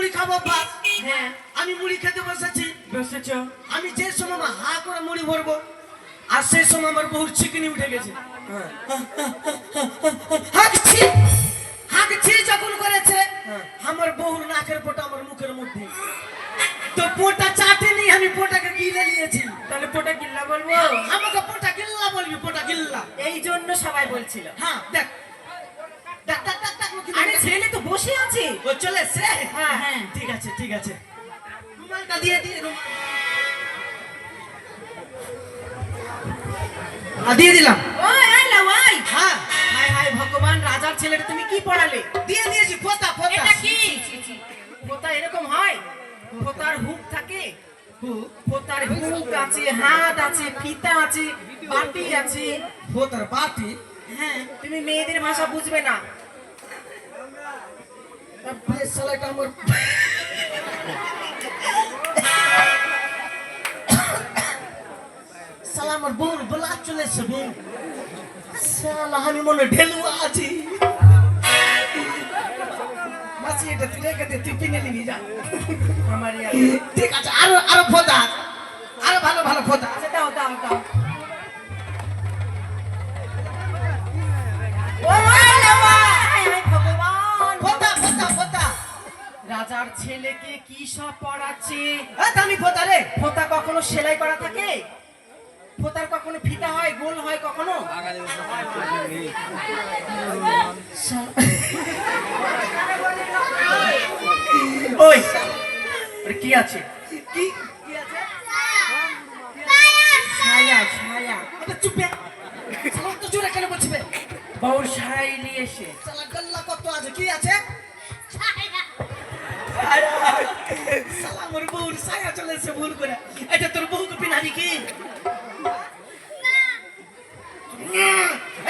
মুড়ি খাবো ভাত। হ্যাঁ আমি মুড়ি খেতে বসেছি। বসেছো? আমি যে সময় আমার হা করে মুড়ি ভরবো আর সেই সময় আমার বহুর চিকেনি উঠে গেছে। হাঁকছি হাঁকছি যখন করেছে আমার বহুর নাকের পোটা আমার মুখের মধ্যে, তো পোটা চাটেনি, আমি পোটাকে গিলে নিয়েছি। তাহলে পোটা গিল্লা বলবো? আমাকে পোটা গিল্লা বলবি, পোটা গিল্লা। এই জন্য সবাই বলছিল। হ্যাঁ দেখ দেখ দেখ দেখ দেখ লোকে আরে ছেলে তো বসে আছে। ও চলে এসছে? হ্যাঁ হ্যাঁ ঠিক আছে ঠিক আছে, রুমালটা দিয়ে দিয়ে দিয়ে দিলাম। ওই আইলা ওই। হ্যাঁ হায় হায় ভগবান, রাজার ছেলেটা তুমি কি পড়ালে? দিয়ে দিয়েছি পোতা পোতা। এটা কি? পোতা এরকম হয়? পোতার হুক থাকে, পোতার হুক আছে, হাত আছে, ফিতা আছে, বাটি আছে। পোতার বাটি? হ্যাঁ, তুমি মেয়েদের ভাষা বুঝবে না। বেশ শালাটা আমার শালা আমার বউর বলা চলে এসছে। বউ শালা আমি মনে ঢেলুয়া আছি। মাসি এটা তুই রেখে দে, তুই কিনে নিবি যা। আমার ঠিক আছে, আরো আরো ফোদা, আরো ভালো ভালো ফোদা। আচ্ছা দাও দাও দাও। ভগবান, ফোদা ফোদা ফোদা। রাজার ছেলেকে কি সব পড়াচ্ছে? দামি ফোদা রে। ফোতা কখনো সেলাই করা থাকে? ফোতার কখনো ফিতা হয়, গোল হয় কখনো? ওই আরে কি আছে? কি কি আছে? ছায়া ছায়া। আবে চুপ বে। শালা তো জোরে কেন বলছিস বে? বউর সারাই নিয়ে এসে। শালা গল্লা কত আছে? কি আছে? শালা আমার বউর ছায়া চলে এসেছে ভুল করে। এটা তোর বউকে পিনাবি কি?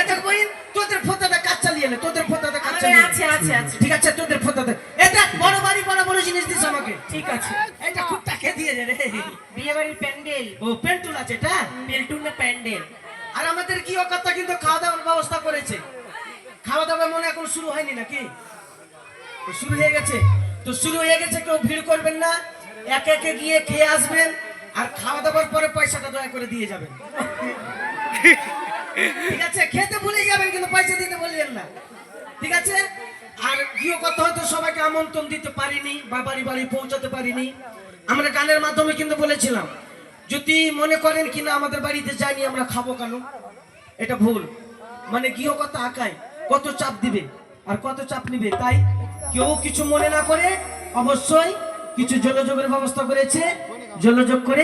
এটা কই তোদের ফোটাটা কাজ চালিয়ে নে, তোদের ফোটাটা কাজ আরে চালিয়ে নে। আছে আছে আছে। ঠিক আছে তোদের ফোটাতে। এটা বড় বাড়ি বড় বড় জিনিস দিস আমাকে। ঠিক আছে। এটা খুব টাকা দিয়ে দে রে। বিয়ে বাড়ির প্যান্ডেল। ও পেন্টুল আছে এটা? পেন্টুল না প্যান্ডেল? আর আমাদের কি ও কথা কিন্তু খাওয়া দাওয়ার ব্যবস্থা করেছে। খাওয়া দাওয়া মনে এখন শুরু হয়নি নাকি? তো শুরু হয়ে গেছে, তো শুরু হয়ে গেছে, কেউ ভিড় করবেন না, একে একে গিয়ে খেয়ে আসবেন আর খাওয়া দাওয়ার পরে পয়সাটা দয়া করে দিয়ে যাবেন। ঠিক আছে, খেতে ভুলে যাবেন কিন্তু পয়সা দিতে বললেন না। ঠিক আছে, আর গিয়ে কথা হয়তো সবাইকে আমন্ত্রণ দিতে পারিনি বা বাড়ি বাড়ি পৌঁছাতে পারিনি। আমরা গানের মাধ্যমে কিন্তু বলেছিলাম যদি মনে করেন কিনা আমাদের বাড়িতে যাইনি আমরা খাবো কেন, এটা ভুল। মানে গৃহ কথা আঁকায় কত চাপ দিবে আর কত চাপ নিবে, তাই কেউ কিছু মনে না করে অবশ্যই কিছু জলযোগের ব্যবস্থা করেছে, জলযোগ করে